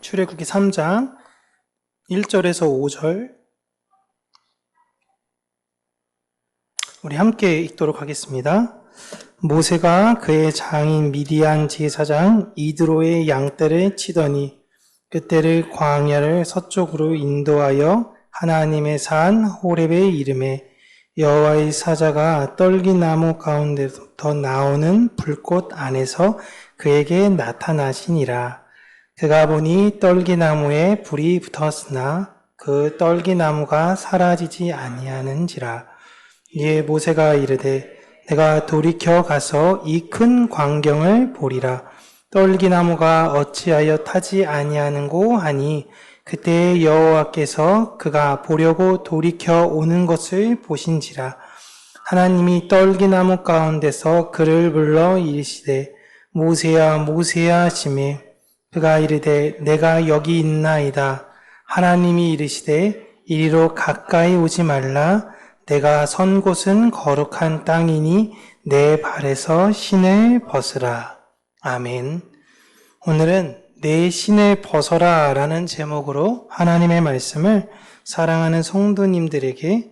출애굽기 3장 1절에서 5절 우리 함께 읽도록 하겠습니다. 모세가 그의 장인 미디안 제사장 이드로의 양떼를 치더니 그떼를 광야를 서쪽으로 인도하여 하나님의 산 호렙에 이르매 여호와의 사자가 떨기나무 가운데부터 나오는 불꽃 안에서 그에게 나타나시니라. 그가 보니 떨기나무에 불이 붙었으나 그 떨기나무가 사라지지 아니하는지라. 이에 모세가 이르되 내가 돌이켜 가서 이 큰 광경을 보리라. 떨기나무가 어찌하여 타지 아니하는고 하니 그때 여호와께서 그가 보려고 돌이켜 오는 것을 보신지라. 하나님이 떨기나무 가운데서 그를 불러 이르시되 모세야 모세야 하시매 그가 이르되 내가 여기 있나이다. 하나님이 이르시되 이리로 가까이 오지 말라. 내가 선 곳은 거룩한 땅이니 내 발에서 신을 벗으라. 아멘. 오늘은 내 신을 벗어라 라는 제목으로 하나님의 말씀을 사랑하는 성도님들에게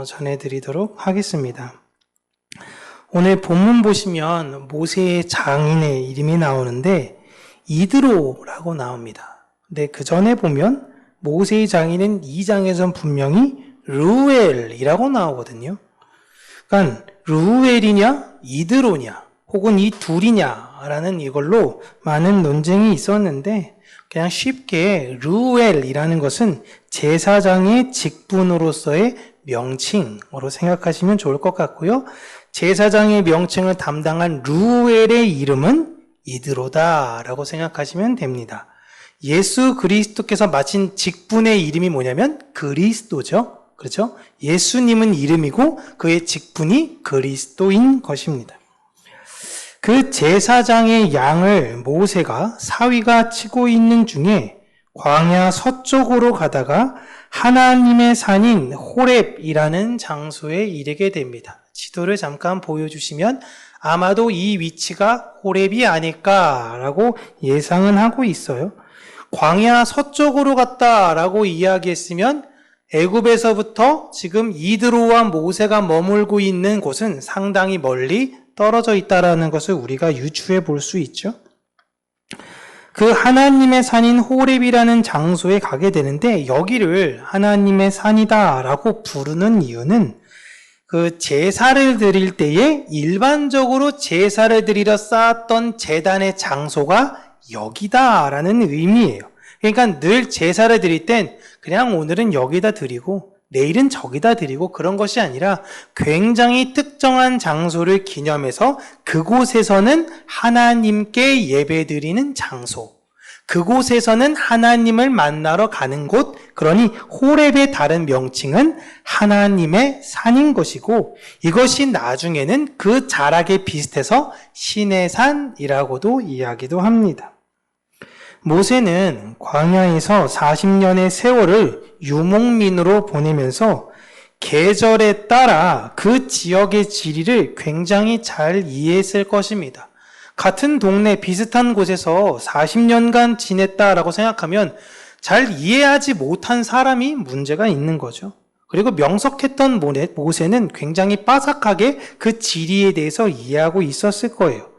전해드리도록 하겠습니다. 오늘 본문 보시면 모세의 장인의 이름이 나오는데 이드로라고 나옵니다. 근데 그 전에 보면 모세의 장인은 2장에선 분명히 르우엘이라고 나오거든요. 그러니까 르우엘이냐 이드로냐 혹은 이 둘이냐라는 이걸로 많은 논쟁이 있었는데 그냥 쉽게 르우엘이라는 것은 제사장의 직분으로서의 명칭으로 생각하시면 좋을 것 같고요. 제사장의 명칭을 담당한 르우엘의 이름은 이드로다라고 생각하시면 됩니다. 예수 그리스도께서 마친 직분의 이름이 뭐냐면 그리스도죠. 그렇죠? 예수님은 이름이고 그의 직분이 그리스도인 것입니다. 그 제사장의 양을 모세가 사위가 치고 있는 중에 광야 서쪽으로 가다가 하나님의 산인 호렙이라는 장소에 이르게 됩니다. 지도를 잠깐 보여주시면 아마도 이 위치가 호렙이 아닐까라고 예상은 하고 있어요. 광야 서쪽으로 갔다라고 이야기했으면 애굽에서부터 지금 이드로와 모세가 머물고 있는 곳은 상당히 멀리 떨어져 있다라는 것을 우리가 유추해 볼 수 있죠. 그 하나님의 산인 호렙이라는 장소에 가게 되는데 여기를 하나님의 산이다라고 부르는 이유는 그 제사를 드릴 때에 일반적으로 제사를 드리러 쌓았던 제단의 장소가 여기다라는 의미예요. 그러니까 늘 제사를 드릴 땐 그냥 오늘은 여기다 드리고 내일은 저기다 드리고 그런 것이 아니라 굉장히 특정한 장소를 기념해서 그곳에서는 하나님께 예배드리는 장소, 그곳에서는 하나님을 만나러 가는 곳, 그러니 호렙의 다른 명칭은 하나님의 산인 것이고 이것이 나중에는 그 자락에 비슷해서 신의 산이라고도 이야기도 합니다. 모세는 광야에서 40년의 세월을 유목민으로 보내면서 계절에 따라 그 지역의 지리를 굉장히 잘 이해했을 것입니다. 같은 동네 비슷한 곳에서 40년간 지냈다라고 생각하면 잘 이해하지 못한 사람이 문제가 있는 거죠. 그리고 명석했던 모세는 굉장히 빠삭하게 그 지리에 대해서 이해하고 있었을 거예요.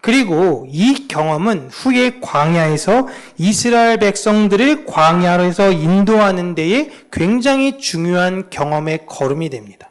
그리고 이 경험은 후에 광야에서 이스라엘 백성들을 광야에서 인도하는 데에 굉장히 중요한 경험의 걸음이 됩니다.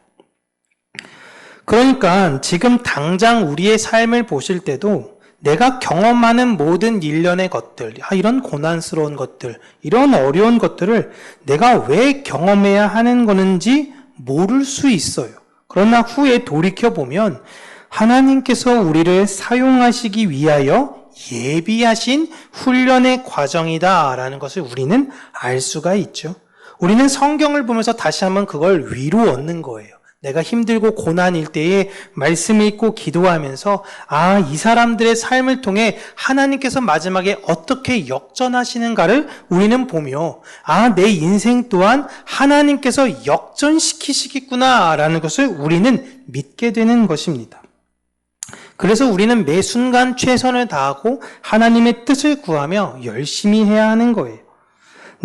그러니까 지금 당장 우리의 삶을 보실 때도 내가 경험하는 모든 일련의 것들, 이런 고난스러운 것들, 이런 어려운 것들을 내가 왜 경험해야 하는 거는지 모를 수 있어요. 그러나 후에 돌이켜보면 하나님께서 우리를 사용하시기 위하여 예비하신 훈련의 과정이다라는 것을 우리는 알 수가 있죠. 우리는 성경을 보면서 다시 한번 그걸 위로 얻는 거예요. 내가 힘들고 고난일 때에 말씀 읽고 기도하면서 이 사람들의 삶을 통해 하나님께서 마지막에 어떻게 역전하시는가를 우리는 보며 내 인생 또한 하나님께서 역전시키시겠구나라는 것을 우리는 믿게 되는 것입니다. 그래서 우리는 매 순간 최선을 다하고 하나님의 뜻을 구하며 열심히 해야 하는 거예요.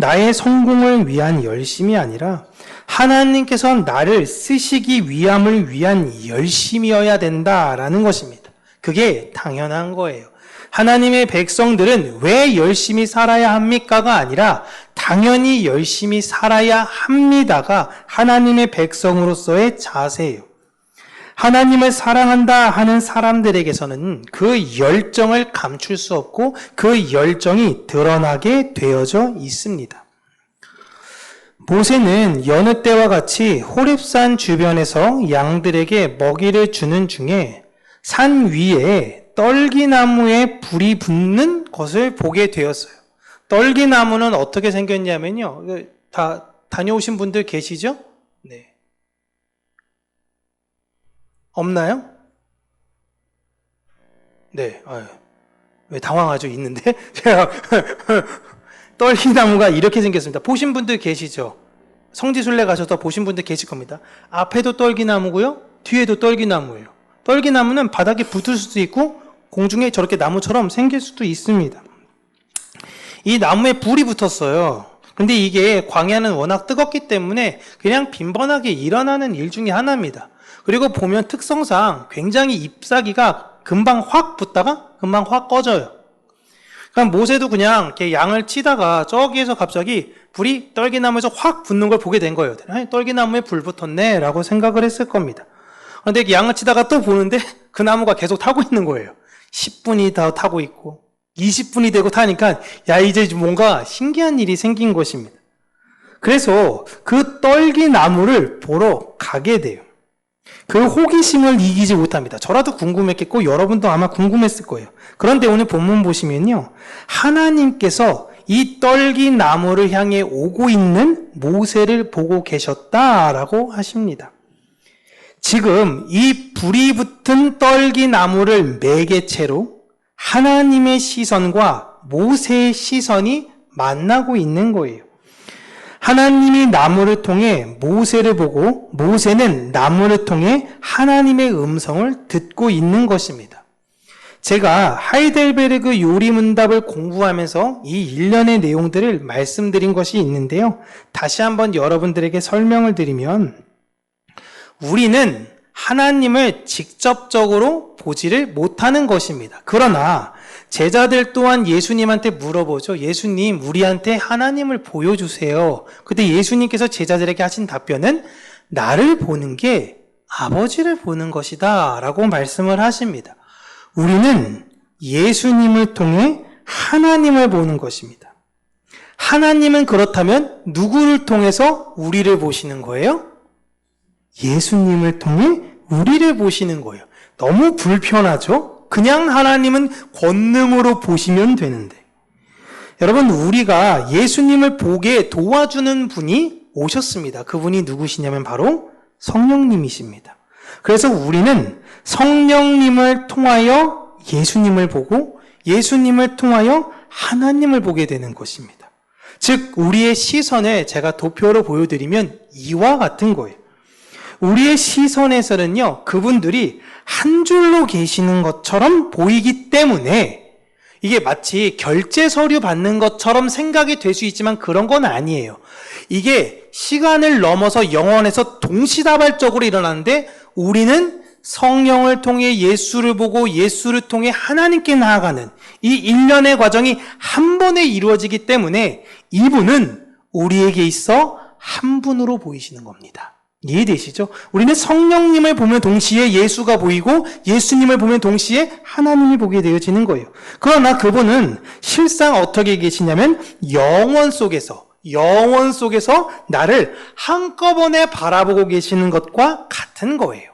나의 성공을 위한 열심이 아니라 하나님께서 나를 쓰시기 위함을 위한 열심이어야 된다라는 것입니다. 그게 당연한 거예요. 하나님의 백성들은 왜 열심히 살아야 합니까가 아니라 당연히 열심히 살아야 합니다가 하나님의 백성으로서의 자세예요. 하나님을 사랑한다 하는 사람들에게서는 그 열정을 감출 수 없고 그 열정이 드러나게 되어져 있습니다. 모세는 여느 때와 같이 호렙산 주변에서 양들에게 먹이를 주는 중에 산 위에 떨기나무에 불이 붙는 것을 보게 되었어요. 떨기나무는 어떻게 생겼냐면요. 다 다녀오신 분들 계시죠? 네. 없나요? 네. 왜 당황하죠? 있는데. 떨기나무가 이렇게 생겼습니다. 보신 분들 계시죠? 성지순례 가셔서 보신 분들 계실 겁니다. 앞에도 떨기나무고요. 뒤에도 떨기나무예요. 떨기나무는 바닥에 붙을 수도 있고 공중에 저렇게 나무처럼 생길 수도 있습니다. 이 나무에 불이 붙었어요. 근데 이게 광야는 워낙 뜨겁기 때문에 그냥 빈번하게 일어나는 일 중에 하나입니다. 그리고 보면 특성상 굉장히 잎사귀가 금방 확 붙다가 금방 확 꺼져요. 그러니까 모세도 그냥 이렇게 양을 치다가 저기에서 갑자기 불이 떨기나무에서 확 붙는 걸 보게 된 거예요. 떨기나무에 불 붙었네 라고 생각을 했을 겁니다. 그런데 양을 치다가 또 보는데 그 나무가 계속 타고 있는 거예요. 10분이 더 타고 있고 20분이 되고 타니까 야 이제 뭔가 신기한 일이 생긴 것입니다. 그래서 그 떨기나무를 보러 가게 돼요. 그 호기심을 이기지 못합니다. 저라도 궁금했겠고 여러분도 아마 궁금했을 거예요. 그런데 오늘 본문 보시면요. 하나님께서 이 떨기나무를 향해 오고 있는 모세를 보고 계셨다라고 하십니다. 지금 이 불이 붙은 떨기나무를 매개체로 하나님의 시선과 모세의 시선이 만나고 있는 거예요. 하나님이 나무를 통해 모세를 보고 모세는 나무를 통해 하나님의 음성을 듣고 있는 것입니다. 제가 하이델베르그 요리문답을 공부하면서 이 일련의 내용들을 말씀드린 것이 있는데요. 다시 한번 여러분들에게 설명을 드리면 우리는 하나님을 직접적으로 보지를 못하는 것입니다. 그러나 제자들 또한 예수님한테 물어보죠. 예수님, 우리한테 하나님을 보여주세요. 그때 예수님께서 제자들에게 하신 답변은 나를 보는 게 아버지를 보는 것이다 라고 말씀을 하십니다. 우리는 예수님을 통해 하나님을 보는 것입니다. 하나님은 그렇다면 누구를 통해서 우리를 보시는 거예요? 예수님을 통해 우리를 보시는 거예요. 너무 불편하죠? 그냥 하나님은 권능으로 보시면 되는데. 여러분, 우리가 예수님을 보게 도와주는 분이 오셨습니다. 그분이 누구시냐면 바로 성령님이십니다. 그래서 우리는 성령님을 통하여 예수님을 보고 예수님을 통하여 하나님을 보게 되는 것입니다. 즉, 우리의 시선을 제가 도표로 보여드리면 이와 같은 거예요. 우리의 시선에서는요, 그분들이 한 줄로 계시는 것처럼 보이기 때문에 이게 마치 결제 서류 받는 것처럼 생각이 될 수 있지만 그런 건 아니에요. 이게 시간을 넘어서 영원에서 동시다발적으로 일어나는데 우리는 성령을 통해 예수를 보고 예수를 통해 하나님께 나아가는 이 일련의 과정이 한 번에 이루어지기 때문에 이분은 우리에게 있어 한 분으로 보이시는 겁니다. 이해되시죠? 우리는 성령님을 보면 동시에 예수가 보이고 예수님을 보면 동시에 하나님이 보게 되어지는 거예요. 그러나 그분은 실상 어떻게 계시냐면 영원 속에서 나를 한꺼번에 바라보고 계시는 것과 같은 거예요.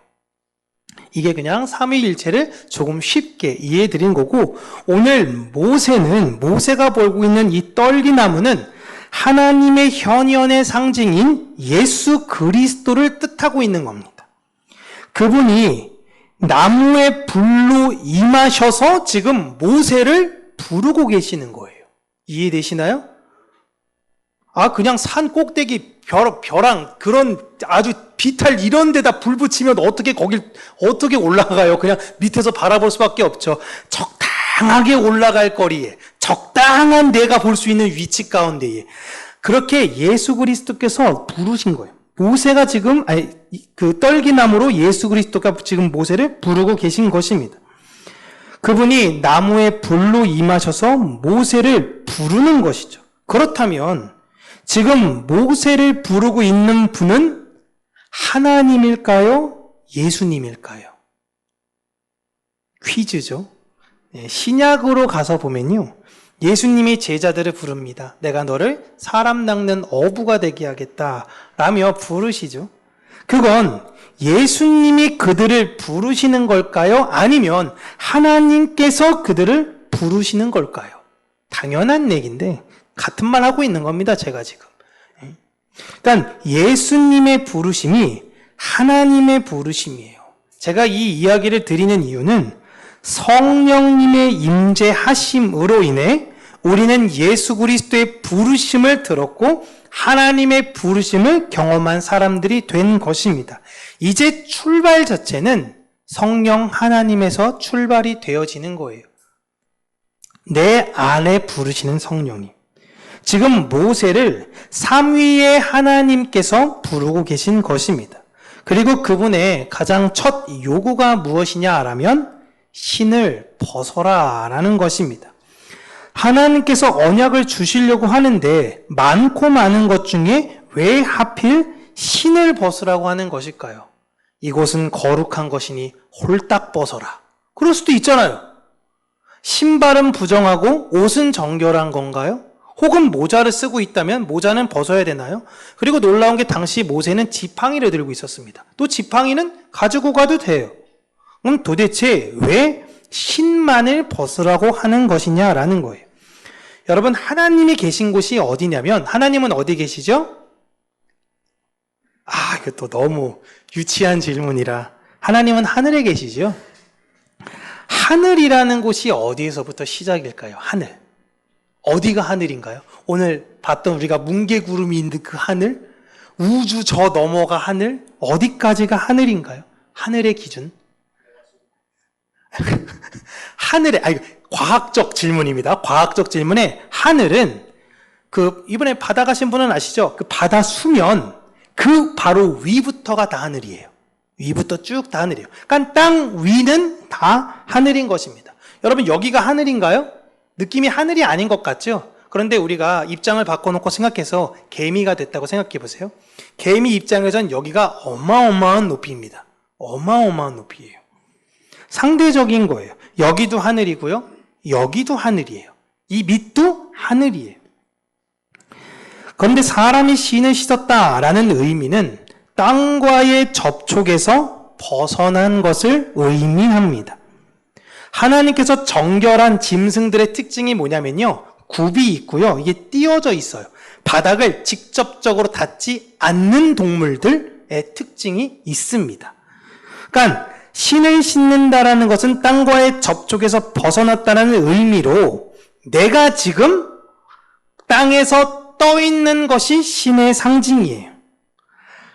이게 그냥 삼위일체를 조금 쉽게 이해해드린 거고, 오늘 모세가 보고 있는 이 떨기나무는 하나님의 현현의 상징인 예수 그리스도를 뜻하고 있는 겁니다. 그분이 나무의 불로 임하셔서 지금 모세를 부르고 계시는 거예요. 이해되시나요? 그냥 산 꼭대기 벼랑 그런 아주 비탈 이런 데다 불 붙이면 어떻게 올라가요? 그냥 밑에서 바라볼 수밖에 없죠. 적당하게 올라갈 거리에, 적당한 내가 볼 수 있는 위치 가운데에 그렇게 예수 그리스도께서 부르신 거예요. 모세가 지금 그 떨기나무로 예수 그리스도가 지금 모세를 부르고 계신 것입니다. 그분이 나무에 불로 임하셔서 모세를 부르는 것이죠. 그렇다면 지금 모세를 부르고 있는 분은 하나님일까요? 예수님일까요? 퀴즈죠. 신약으로 가서 보면요, 예수님이 제자들을 부릅니다. 내가 너를 사람 낚는 어부가 되게 하겠다 라며 부르시죠. 그건 예수님이 그들을 부르시는 걸까요? 아니면 하나님께서 그들을 부르시는 걸까요? 당연한 얘기인데 같은 말 하고 있는 겁니다, 제가 지금. 그러니까 예수님의 부르심이 하나님의 부르심이에요. 제가 이 이야기를 드리는 이유는 성령님의 임재하심으로 인해 우리는 예수 그리스도의 부르심을 들었고 하나님의 부르심을 경험한 사람들이 된 것입니다. 이제 출발 자체는 성령 하나님에서 출발이 되어지는 거예요. 내 안에 부르시는 성령님. 지금 모세를 삼위의 하나님께서 부르고 계신 것입니다. 그리고 그분의 가장 첫 요구가 무엇이냐라면 신을 벗어라 라는 것입니다. 하나님께서 언약을 주시려고 하는데 많고 많은 것 중에 왜 하필 신을 벗으라고 하는 것일까요? 이곳은 거룩한 것이니 홀딱 벗어라. 그럴 수도 있잖아요. 신발은 부정하고 옷은 정결한 건가요? 혹은 모자를 쓰고 있다면 모자는 벗어야 되나요? 그리고 놀라운 게 당시 모세는 지팡이를 들고 있었습니다. 또 지팡이는 가지고 가도 돼요. 그럼 도대체 왜 신만을 벗으라고 하는 것이냐라는 거예요. 여러분, 하나님이 계신 곳이 어디냐면, 하나님은 어디 계시죠? 이거 또 너무 유치한 질문이라. 하나님은 하늘에 계시죠? 하늘이라는 곳이 어디에서부터 시작일까요? 하늘. 어디가 하늘인가요? 오늘 봤던 우리가 뭉게구름이 있는 그 하늘? 우주 저 너머가 하늘? 어디까지가 하늘인가요? 하늘의 기준? 하늘에, 과학적 질문입니다. 과학적 질문에 하늘은 이번에 바다 가신 분은 아시죠? 그 바다 수면, 그 바로 위부터가 다 하늘이에요. 위부터 쭉 다 하늘이에요. 그러니까 땅 위는 다 하늘인 것입니다. 여러분, 여기가 하늘인가요? 느낌이 하늘이 아닌 것 같죠? 그런데 우리가 입장을 바꿔놓고 생각해서 개미가 됐다고 생각해 보세요. 개미 입장에선 여기가 어마어마한 높이입니다. 어마어마한 높이예요. 상대적인 거예요. 여기도 하늘이고요. 여기도 하늘이에요. 이 밑도 하늘이에요. 그런데 사람이 신을 씻었다라는 의미는 땅과의 접촉에서 벗어난 것을 의미합니다. 하나님께서 정결한 짐승들의 특징이 뭐냐면요, 굽이 있고요, 이게 띄어져 있어요. 바닥을 직접적으로 닿지 않는 동물들의 특징이 있습니다. 그러니까 신을 씻는다라는 것은 땅과의 접촉에서 벗어났다는 의미로 내가 지금 땅에서 떠 있는 것이 신의 상징이에요.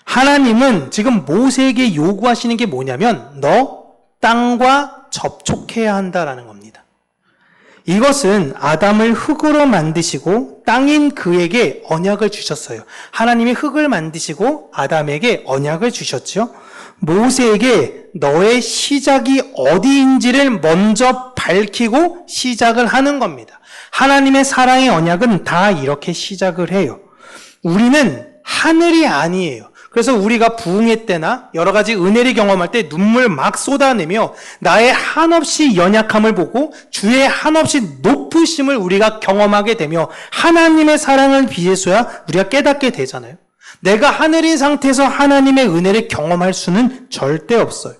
하나님은 지금 모세에게 요구하시는 게 뭐냐면 너 땅과 접촉해야 한다라는 겁니다. 이것은 아담을 흙으로 만드시고 땅인 그에게 언약을 주셨어요. 하나님이 흙을 만드시고 아담에게 언약을 주셨죠. 모세에게 너의 시작이 어디인지를 먼저 밝히고 시작을 하는 겁니다. 하나님의 사랑의 언약은 다 이렇게 시작을 해요. 우리는 하늘이 아니에요. 그래서 우리가 부흥회 때나 여러 가지 은혜를 경험할 때 눈물 막 쏟아내며 나의 한없이 연약함을 보고 주의 한없이 높으심을 우리가 경험하게 되며 하나님의 사랑을 비해서야 우리가 깨닫게 되잖아요. 내가 하늘인 상태에서 하나님의 은혜를 경험할 수는 절대 없어요.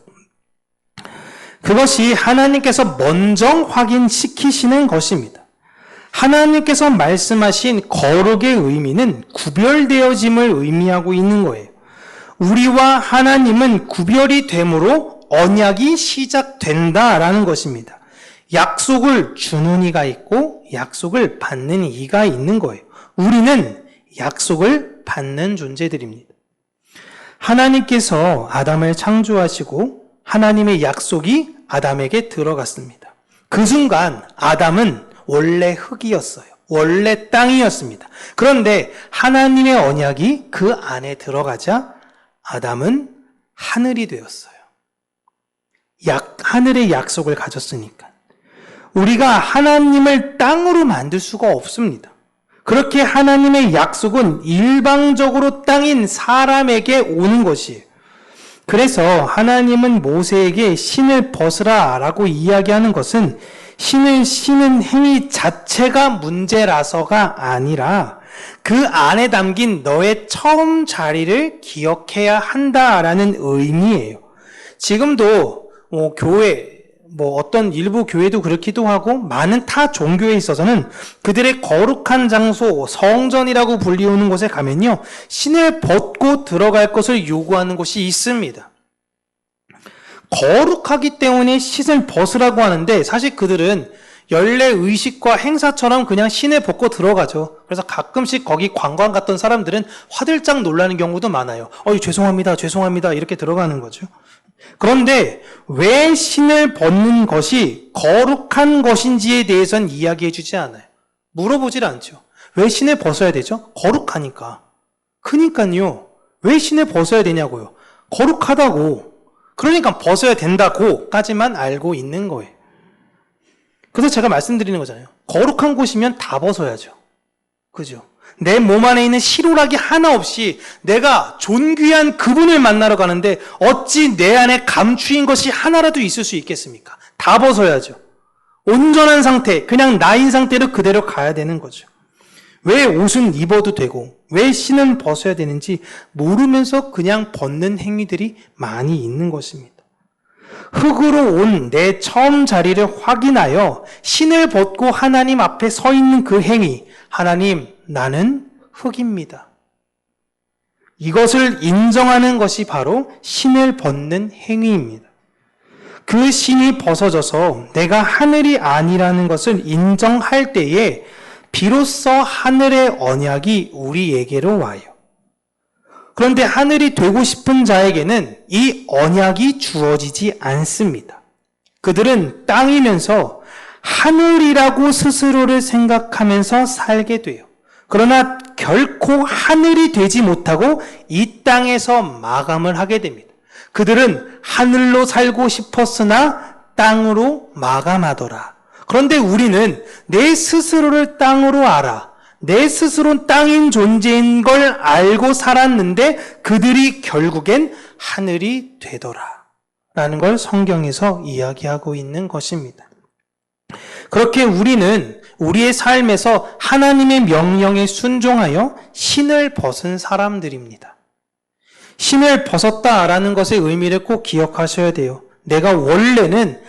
그것이 하나님께서 먼저 확인시키시는 것입니다. 하나님께서 말씀하신 거룩의 의미는 구별되어짐을 의미하고 있는 거예요. 우리와 하나님은 구별이 되므로 언약이 시작된다라는 것입니다. 약속을 주는 이가 있고 약속을 받는 이가 있는 거예요. 우리는 약속을 받는 존재들입니다. 하나님께서 아담을 창조하시고 하나님의 약속이 아담에게 들어갔습니다. 그 순간 아담은 원래 흙이었어요. 원래 땅이었습니다. 그런데 하나님의 언약이 그 안에 들어가자 아담은 하늘이 되었어요. 하늘의 약속을 가졌으니까. 우리가 하나님을 땅으로 만들 수가 없습니다. 그렇게 하나님의 약속은 일방적으로 땅인 사람에게 오는 것이에요. 그래서 하나님은 모세에게 신을 벗으라 라고 이야기하는 것은 신을 신은 행위 자체가 문제라서가 아니라 그 안에 담긴 너의 처음 자리를 기억해야 한다라는 의미예요. 지금도 교회, 어떤 일부 교회도 그렇기도 하고 많은 타 종교에 있어서는 그들의 거룩한 장소, 성전이라고 불리우는 곳에 가면요, 신을 벗고 들어갈 것을 요구하는 곳이 있습니다. 거룩하기 때문에 신을 벗으라고 하는데 사실 그들은 연례 의식과 행사처럼 그냥 신을 벗고 들어가죠. 그래서 가끔씩 거기 관광 갔던 사람들은 화들짝 놀라는 경우도 많아요. 죄송합니다 이렇게 들어가는 거죠. 그런데 왜 신을 벗는 것이 거룩한 것인지에 대해서는 이야기해 주지 않아요. 물어보질 않죠. 왜 신을 벗어야 되죠? 거룩하니까. 그러니까요. 왜 신을 벗어야 되냐고요. 거룩하다고. 그러니까 벗어야 된다고까지만 알고 있는 거예요. 그래서 제가 말씀드리는 거잖아요. 거룩한 곳이면 다 벗어야죠. 그죠? 내 몸 안에 있는 실오라기 하나 없이 내가 존귀한 그분을 만나러 가는데 어찌 내 안에 감추인 것이 하나라도 있을 수 있겠습니까? 다 벗어야죠. 온전한 상태, 그냥 나인 상태로 그대로 가야 되는 거죠. 왜 옷은 입어도 되고 왜 신은 벗어야 되는지 모르면서 그냥 벗는 행위들이 많이 있는 것입니다. 흙으로 온 내 처음 자리를 확인하여 신을 벗고 하나님 앞에 서 있는 그 행위, 하나님, 나는 흙입니다. 이것을 인정하는 것이 바로 신을 벗는 행위입니다. 그 신이 벗어져서 내가 하늘이 아니라는 것을 인정할 때에 비로소 하늘의 언약이 우리에게로 와요. 그런데 하늘이 되고 싶은 자에게는 이 언약이 주어지지 않습니다. 그들은 땅이면서 하늘이라고 스스로를 생각하면서 살게 돼요. 그러나 결코 하늘이 되지 못하고 이 땅에서 마감을 하게 됩니다. 그들은 하늘로 살고 싶었으나 땅으로 마감하더라. 그런데 우리는 내 스스로를 땅으로 알아. 내 스스로는 땅인 존재인 걸 알고 살았는데 그들이 결국엔 하늘이 되더라. 라는 걸 성경에서 이야기하고 있는 것입니다. 그렇게 우리는 우리의 삶에서 하나님의 명령에 순종하여 신을 벗은 사람들입니다. 신을 벗었다라는 것의 의미를 꼭 기억하셔야 돼요. 내가 원래는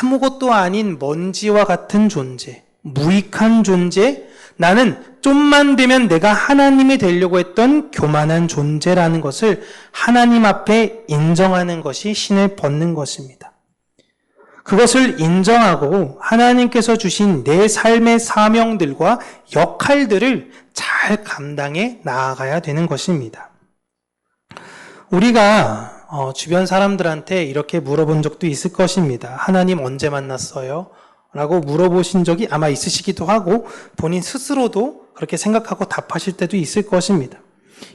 아무것도 아닌 먼지와 같은 존재, 무익한 존재, 나는 좀만 되면 내가 하나님이 되려고 했던 교만한 존재라는 것을 하나님 앞에 인정하는 것이 신을 벗는 것입니다. 그것을 인정하고 하나님께서 주신 내 삶의 사명들과 역할들을 잘 감당해 나아가야 되는 것입니다. 우리가 주변 사람들한테 이렇게 물어본 적도 있을 것입니다. 하나님 언제 만났어요? 라고 물어보신 적이 아마 있으시기도 하고 본인 스스로도 그렇게 생각하고 답하실 때도 있을 것입니다.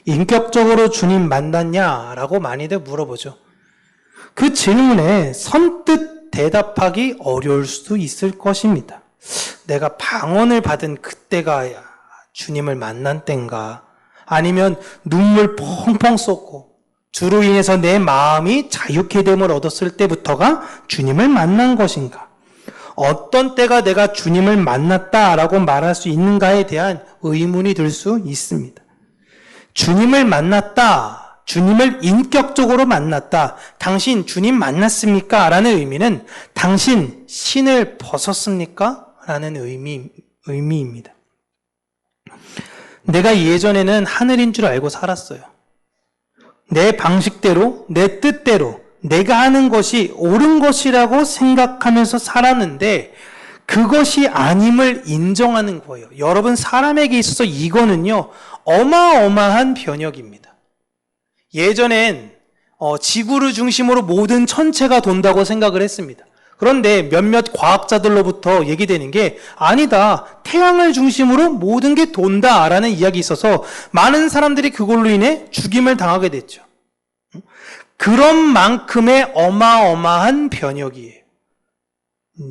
인격적으로 주님 만났냐? 라고 많이들 물어보죠. 그 질문에 선뜻 대답하기 어려울 수도 있을 것입니다. 내가 방언을 받은 그때가 주님을 만난 때인가? 아니면 눈물 펑펑 쏟고 주로 인해서 내 마음이 자유케 됨을 얻었을 때부터가 주님을 만난 것인가? 어떤 때가 내가 주님을 만났다라고 말할 수 있는가에 대한 의문이 들 수 있습니다. 주님을 만났다, 주님을 인격적으로 만났다, 당신 주님 만났습니까? 라는 의미는 당신 신을 벗었습니까? 라는 의미입니다. 내가 예전에는 하늘인 줄 알고 살았어요. 내 방식대로, 내 뜻대로 내가 하는 것이 옳은 것이라고 생각하면서 살았는데 그것이 아님을 인정하는 거예요. 여러분, 사람에게 있어서 이거는요, 어마어마한 변혁입니다. 예전엔 지구를 중심으로 모든 천체가 돈다고 생각을 했습니다. 그런데 몇몇 과학자들로부터 얘기되는 게 아니다. 태양을 중심으로 모든 게 돈다라는 이야기 있어서 많은 사람들이 그걸로 인해 죽임을 당하게 됐죠. 그런 만큼의 어마어마한 변혁이에요.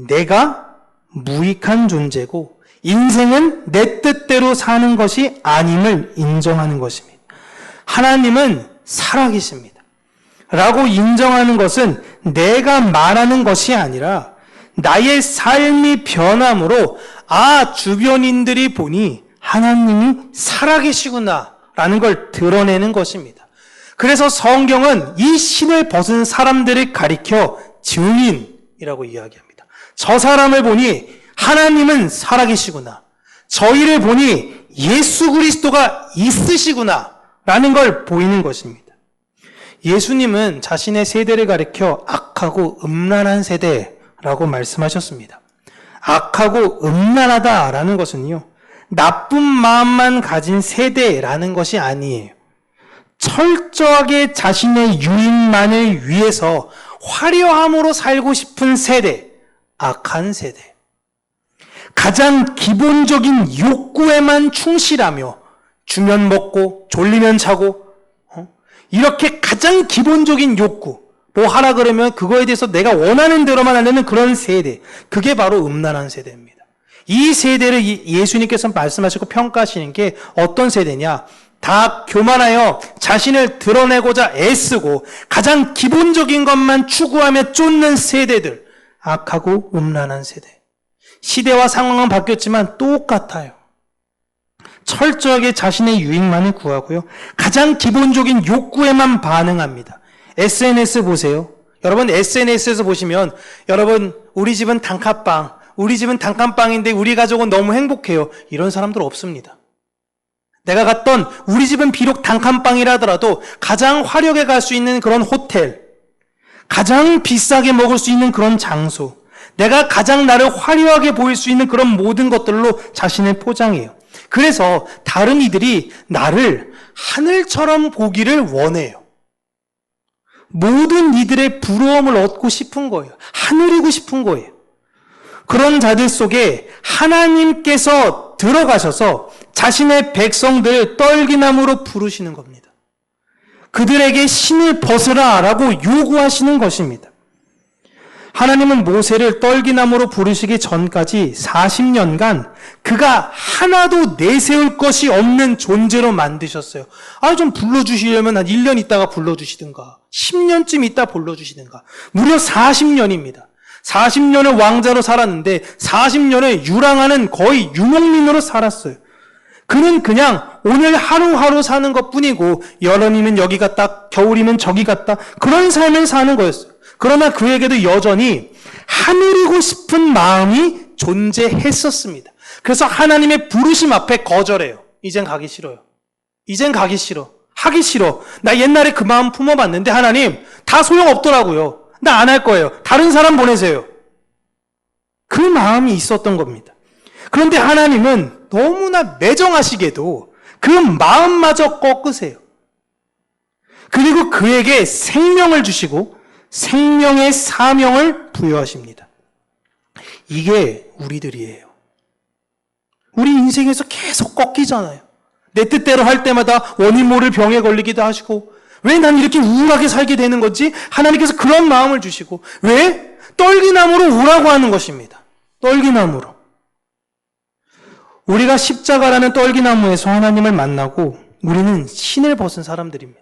내가 무익한 존재고 인생은 내 뜻대로 사는 것이 아님을 인정하는 것입니다. 하나님은 살아계십니다. 라고 인정하는 것은 내가 말하는 것이 아니라 나의 삶이 변함으로 주변인들이 보니 하나님이 살아계시구나 라는 걸 드러내는 것입니다. 그래서 성경은 이 신을 벗은 사람들을 가리켜 증인이라고 이야기합니다. 저 사람을 보니 하나님은 살아계시구나. 저희를 보니 예수 그리스도가 있으시구나 라는 걸 보이는 것입니다. 예수님은 자신의 세대를 가리켜 악하고 음란한 세대라고 말씀하셨습니다. 악하고 음란하다라는 것은요, 나쁜 마음만 가진 세대라는 것이 아니에요. 철저하게 자신의 유익만을 위해서 화려함으로 살고 싶은 세대, 악한 세대. 가장 기본적인 욕구에만 충실하며 주면 먹고 졸리면 자고 이렇게 가장 기본적인 욕구, 뭐 하라 그러면 그거에 대해서 내가 원하는 대로만 하려는 그런 세대, 그게 바로 음란한 세대입니다. 이 세대를 예수님께서 말씀하시고 평가하시는 게 어떤 세대냐? 다 교만하여 자신을 드러내고자 애쓰고 가장 기본적인 것만 추구하며 쫓는 세대들, 악하고 음란한 세대. 시대와 상황은 바뀌었지만 똑같아요. 철저하게 자신의 유익만을 구하고요. 가장 기본적인 욕구에만 반응합니다. SNS 보세요. 여러분 SNS에서 보시면 여러분 우리 집은 단칸방, 우리 집은 단칸방인데 우리 가족은 너무 행복해요. 이런 사람들 없습니다. 내가 갔던 우리 집은 비록 단칸방이라 하더라도 가장 화려하게 갈 수 있는 그런 호텔, 가장 비싸게 먹을 수 있는 그런 장소, 내가 가장 나를 화려하게 보일 수 있는 그런 모든 것들로 자신을 포장해요. 그래서 다른 이들이 나를 하늘처럼 보기를 원해요. 모든 이들의 부러움을 얻고 싶은 거예요. 하늘이고 싶은 거예요. 그런 자들 속에 하나님께서 들어가셔서 자신의 백성들을 떨기나무로 부르시는 겁니다. 그들에게 신을 벗으라 라고 요구하시는 것입니다. 하나님은 모세를 떨기나무로 부르시기 전까지 40년간 그가 하나도 내세울 것이 없는 존재로 만드셨어요. 좀 불러주시려면 한 1년 있다가 불러주시든가 10년쯤 있다 불러주시든가. 무려 40년입니다. 40년을 왕자로 살았는데 40년을 유랑하는 거의 유목민으로 살았어요. 그는 그냥 오늘 하루하루 사는 것뿐이고 여름이면 여기 갔다 겨울이면 저기 갔다 그런 삶을 사는 거였어요. 그러나 그에게도 여전히 하늘이고 싶은 마음이 존재했었습니다. 그래서 하나님의 부르심 앞에 거절해요. 이젠 가기 싫어요. 이젠 가기 싫어. 하기 싫어. 나 옛날에 그 마음 품어봤는데 하나님 다 소용없더라고요. 나 안 할 거예요. 다른 사람 보내세요. 그 마음이 있었던 겁니다. 그런데 하나님은 너무나 매정하시게도 그 마음마저 꺾으세요. 그리고 그에게 생명을 주시고 생명의 사명을 부여하십니다. 이게 우리들이에요. 우리 인생에서 계속 꺾이잖아요. 내 뜻대로 할 때마다 원인 모를 병에 걸리기도 하시고 왜 난 이렇게 우울하게 살게 되는 거지? 하나님께서 그런 마음을 주시고 왜? 떨기나무로 우라고 하는 것입니다. 떨기나무로. 우리가 십자가라는 떨기나무에서 하나님을 만나고 우리는 신을 벗은 사람들입니다.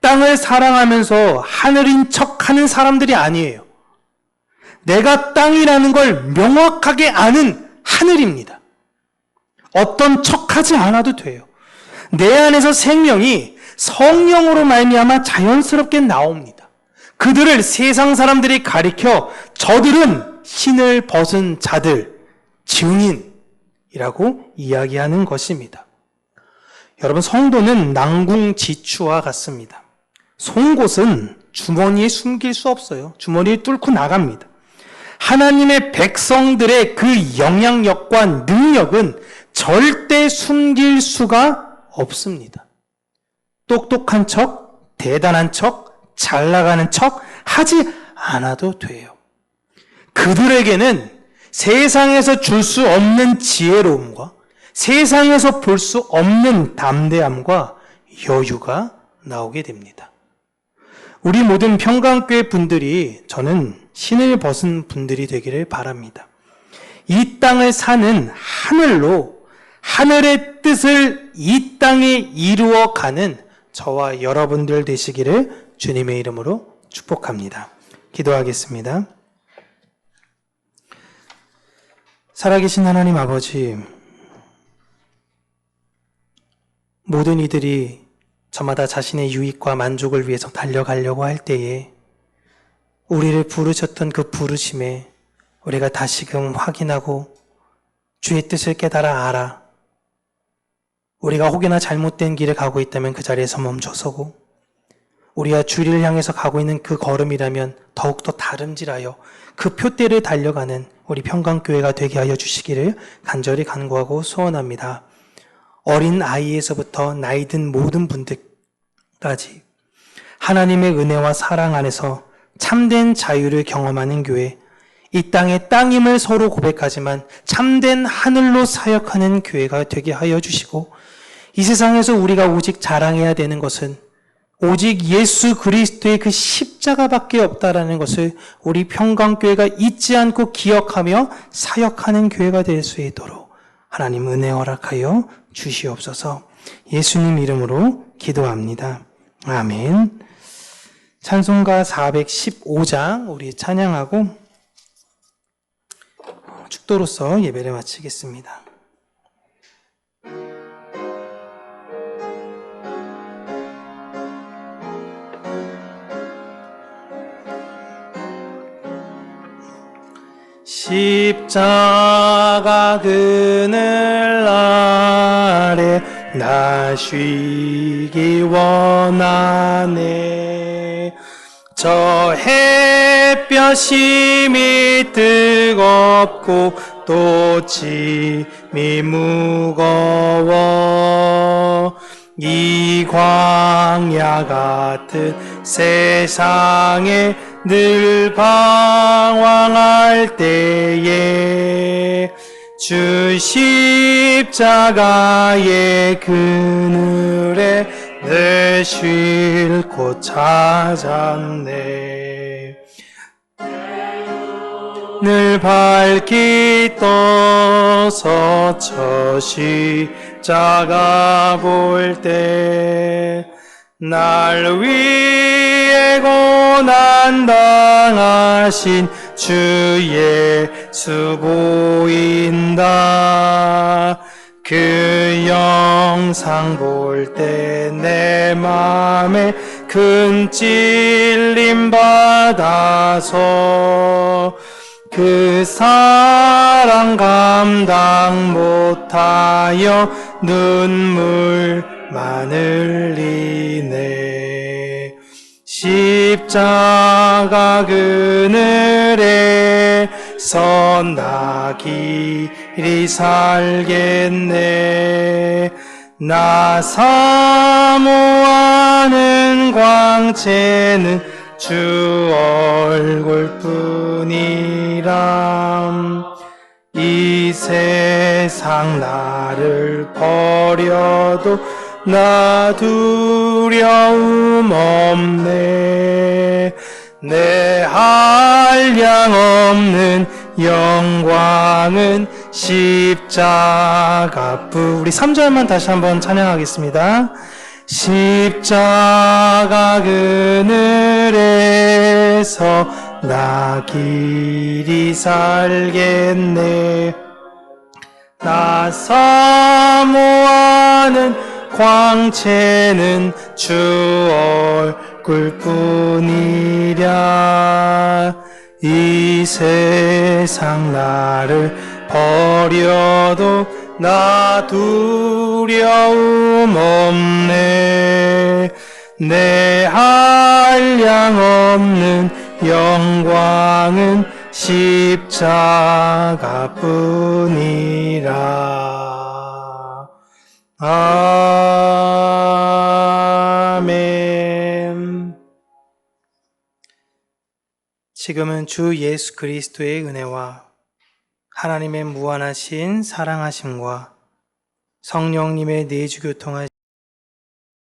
땅을 사랑하면서 하늘인 척하는 사람들이 아니에요. 내가 땅이라는 걸 명확하게 아는 하늘입니다. 어떤 척하지 않아도 돼요. 내 안에서 생명이 성령으로 말미암아 자연스럽게 나옵니다. 그들을 세상 사람들이 가리켜 저들은 신을 벗은 자들, 증인이라고 이야기하는 것입니다. 여러분, 성도는 낭궁지추와 같습니다. 송곳은 주머니에 숨길 수 없어요. 주머니를 뚫고 나갑니다. 하나님의 백성들의 그 영향력과 능력은 절대 숨길 수가 없습니다. 똑똑한 척, 대단한 척, 잘 나가는 척 하지 않아도 돼요. 그들에게는 세상에서 줄 수 없는 지혜로움과 세상에서 볼 수 없는 담대함과 여유가 나오게 됩니다. 우리 모든 평강교회 분들이 저는 신을 벗은 분들이 되기를 바랍니다. 이 땅을 사는 하늘로 하늘의 뜻을 이 땅에 이루어가는 저와 여러분들 되시기를 주님의 이름으로 축복합니다. 기도하겠습니다. 살아계신 하나님 아버지, 모든 이들이 저마다 자신의 유익과 만족을 위해서 달려가려고 할 때에 우리를 부르셨던 그 부르심에 우리가 다시금 확인하고 주의 뜻을 깨달아 알아 우리가 혹여나 잘못된 길을 가고 있다면 그 자리에서 멈춰서고 우리가 주를 향해서 가고 있는 그 걸음이라면 더욱더 다름질하여 그 표대를 달려가는 우리 평강교회가 되게 하여 주시기를 간절히 간구하고 소원합니다. 어린 아이에서부터 나이 든 모든 분들까지 하나님의 은혜와 사랑 안에서 참된 자유를 경험하는 교회, 이 땅의 땅임을 서로 고백하지만 참된 하늘로 사역하는 교회가 되게 하여 주시고, 이 세상에서 우리가 오직 자랑해야 되는 것은 오직 예수 그리스도의 그 십자가밖에 없다라는 것을 우리 평강교회가 잊지 않고 기억하며 사역하는 교회가 될 수 있도록 하나님 은혜 허락하여 주시옵소서. 예수님 이름으로 기도합니다. 아멘. 찬송가 415장 우리 찬양하고 축도로서 예배를 마치겠습니다. 십자가 그늘 아래 나 쉬기 원하네. 저 햇볕이 뜨겁고 또 짐이 무거워 이 광야 같은 세상에 늘 방황할 때에 주 십자가의 그늘에 늘 쉴 곳 찾았네. 늘 밝기 떠서 저 십자가 볼 때 날 위해 고난 당하신 주 예수 보인다. 그 영상 볼 때 내 맘에 큰 찔림 받아서 그 사랑 감당 못하여 눈물만 흘리네. 십자가 그늘에서 나 길이 살겠네. 나 사모하는 광채는 주 얼굴뿐이람. 이 세상 나를 버려도 나 두려움 없네. 내 한량 없는 영광은 십자가뿐. 우리 3절만 다시 한번 찬양하겠습니다. 십자가 그늘에서 나 길이 살겠네. 나 사모하는 광채는 주 얼굴뿐이랴. 이 세상 나를 버려도 나 두려움 없네. 내 한량 없는 영광은 십자가뿐이라. 아멘. 지금은 주 예수 그리스도의 은혜와 하나님의 무한하신 사랑하심과 성령님의 내주 교통하심